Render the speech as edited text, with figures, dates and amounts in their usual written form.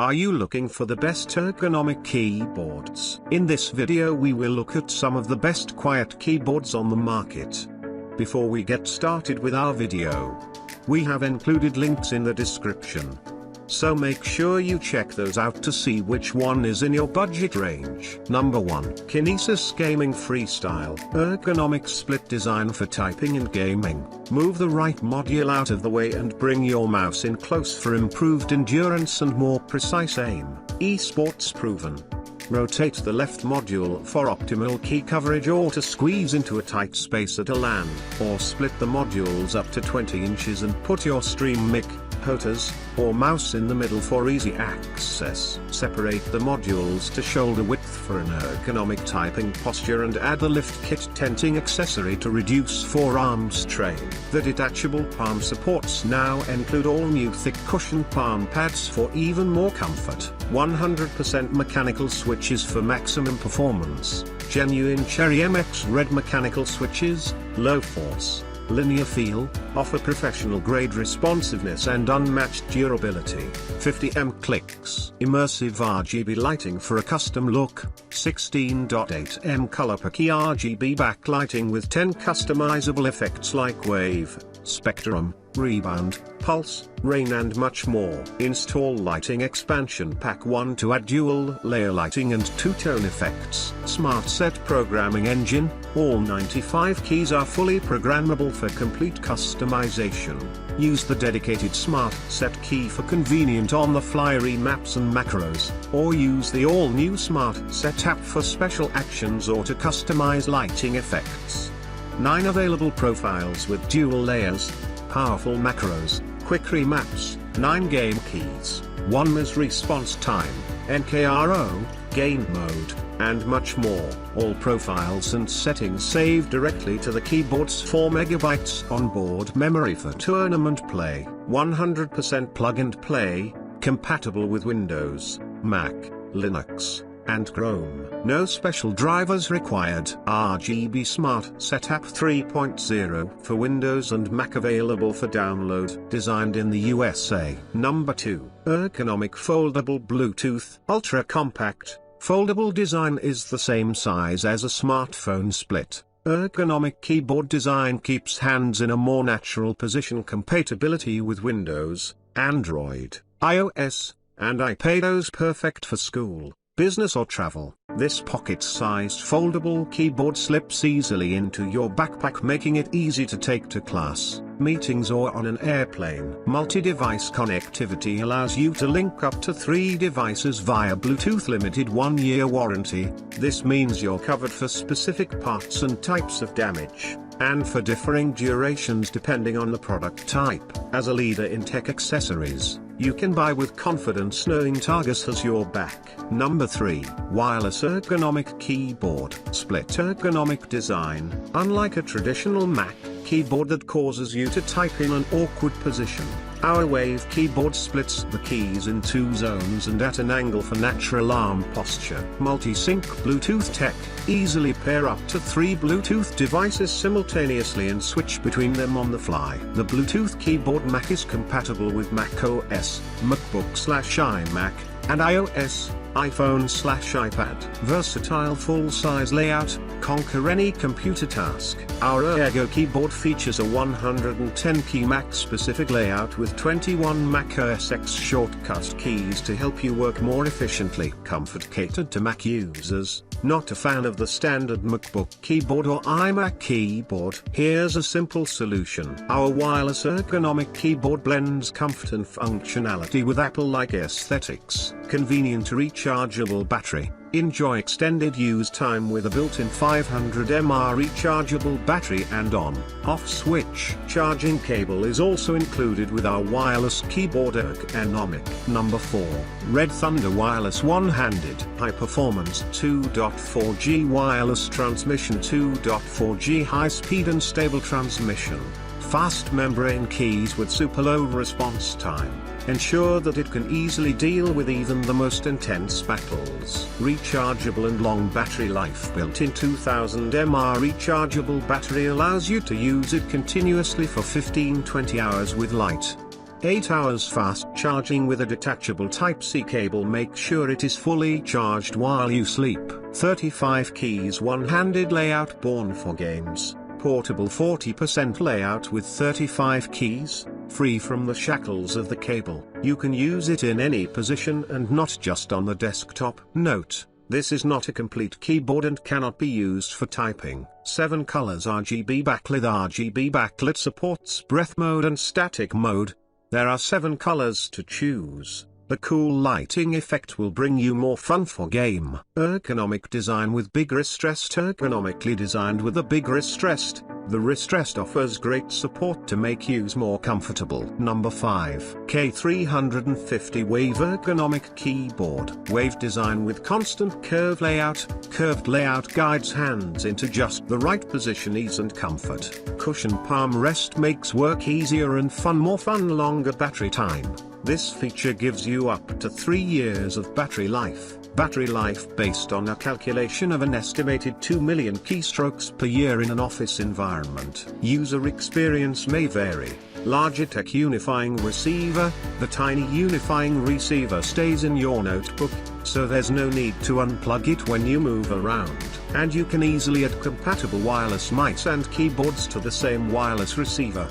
Are you looking for the best ergonomic keyboards? In this video we will look at some of the best quiet keyboards on the market. Before we get started with our video, we have included links in the description. So make sure you check those out to see which one is in your budget range. Number 1. KINESIS Gaming Freestyle Ergonomic Split Design for Typing and Gaming. Move the right module out of the way and bring your mouse in close for improved endurance and more precise aim. Esports proven. Rotate the left module for optimal key coverage or to squeeze into a tight space at a LAN, or split the modules up to 20 inches and put your stream mic, HOTAS, or mouse in the middle for easy access. Separate the modules to shoulder width for an ergonomic typing posture and add a lift kit tenting accessory to reduce forearm strain. The detachable palm supports now include all new thick cushion palm pads for even more comfort. 100% mechanical switches for maximum performance. Genuine Cherry MX Red mechanical switches, low force, linear feel, offer professional grade responsiveness and unmatched durability. 50M clicks. Immersive RGB lighting for a custom look. 16.8M color per key RGB backlighting with 10 customizable effects like wave, spectrum, rebound, pulse, rain and much more. Install lighting expansion pack 1 to add dual layer lighting and two-tone effects. Smart set programming engine. All 95 keys are fully programmable for complete customization. Use the dedicated Smart Set key for convenient on-the-fly remaps and macros, or use the all-new Smart Set app for special actions or to customize lighting effects. 9 available profiles with dual layers, powerful macros, quick remaps, 9 game keys, 1 ms response time, NKRO, game mode, and much more. All profiles and settings save directly to the keyboard's 4 MB onboard memory for tournament play. 100% plug and play, compatible with Windows, Mac, Linux, and Chrome. No special drivers required. RGB Smart Setup 3.0 for Windows and Mac, available for download. Designed in the USA. Number 2. Ergonomic Foldable Bluetooth Ultra Compact. Foldable design is the same size as a smartphone split. Ergonomic keyboard design keeps hands in a more natural position. Compatibility with Windows, Android, iOS, and iPadOS. Perfect for school, business or travel. This pocket-sized foldable keyboard slips easily into your backpack, making it easy to take to class, meetings or on an airplane. Multi-device connectivity allows you to link up to 3 devices via Bluetooth. Limited 1-year warranty. This means you're covered for specific parts and types of damage, and for differing durations depending on the product type. As a leader in tech accessories, you can buy with confidence knowing Targus has your back. Number 3. Wireless Ergonomic Keyboard. Split ergonomic design. Unlike a traditional Mac keyboard that causes you to type in an awkward position, our Wave keyboard splits the keys in 2 zones and at an angle for natural arm posture. Multi-sync Bluetooth tech. Easily pair up to 3 Bluetooth devices simultaneously and switch between them on the fly. The Bluetooth keyboard Mac is compatible with Mac OS, MacBook/iMac, and iOS, iPhone/iPad. Versatile full-size layout. Conquer any computer task. Our Ergo keyboard features a 110-key Mac-specific layout with 21 Mac OS X shortcut keys to help you work more efficiently. Comfort catered to Mac users. Not a fan of the standard MacBook keyboard or iMac keyboard? Here's a simple solution. Our wireless ergonomic keyboard blends comfort and functionality with Apple-like aesthetics. Convenient rechargeable battery. Enjoy extended use time with a built-in 500 mAh rechargeable battery and on/off switch. Charging cable is also included with our wireless keyboard. Ergonomic. Number 4. RedThunder Wireless One-Handed High-Performance 2.4G Wireless Transmission. 2.4G high-speed and stable transmission. Fast membrane keys with super low response time. Ensure that it can easily deal with even the most intense battles. Rechargeable and long battery life. Built-in 2000 mAh rechargeable battery allows you to use it continuously for 15-20 hours with light 8 hours fast charging with a detachable Type-C cable. Make sure it is fully charged while you sleep. 35 keys one-handed layout born for games. Portable 40% layout with 35 keys, free from the shackles of the cable. You can use it in any position and not just on the desktop. Note: this is not a complete keyboard and cannot be used for typing. 7 colors RGB backlit. RGB backlit supports breath mode and static mode. There are 7 colors to choose. The cool lighting effect will bring you more fun for game. Ergonomic design with big wrist rest. Ergonomically designed with a big wrist rest. The wrist rest offers great support to make use more comfortable. Number 5. K350 Wave Ergonomic Keyboard. Wave design with constant curve layout. Curved layout guides hands into just the right position. Ease and comfort. Cushion palm rest makes work easier and fun. More fun. Longer battery time. This feature gives you up to 3 years of battery life. Battery life based on a calculation of an estimated 2 million keystrokes per year in an office environment. User experience may vary. Logitech Unifying Receiver. The tiny unifying receiver stays in your notebook, so there's no need to unplug it when you move around. And you can easily add compatible wireless mice and keyboards to the same wireless receiver.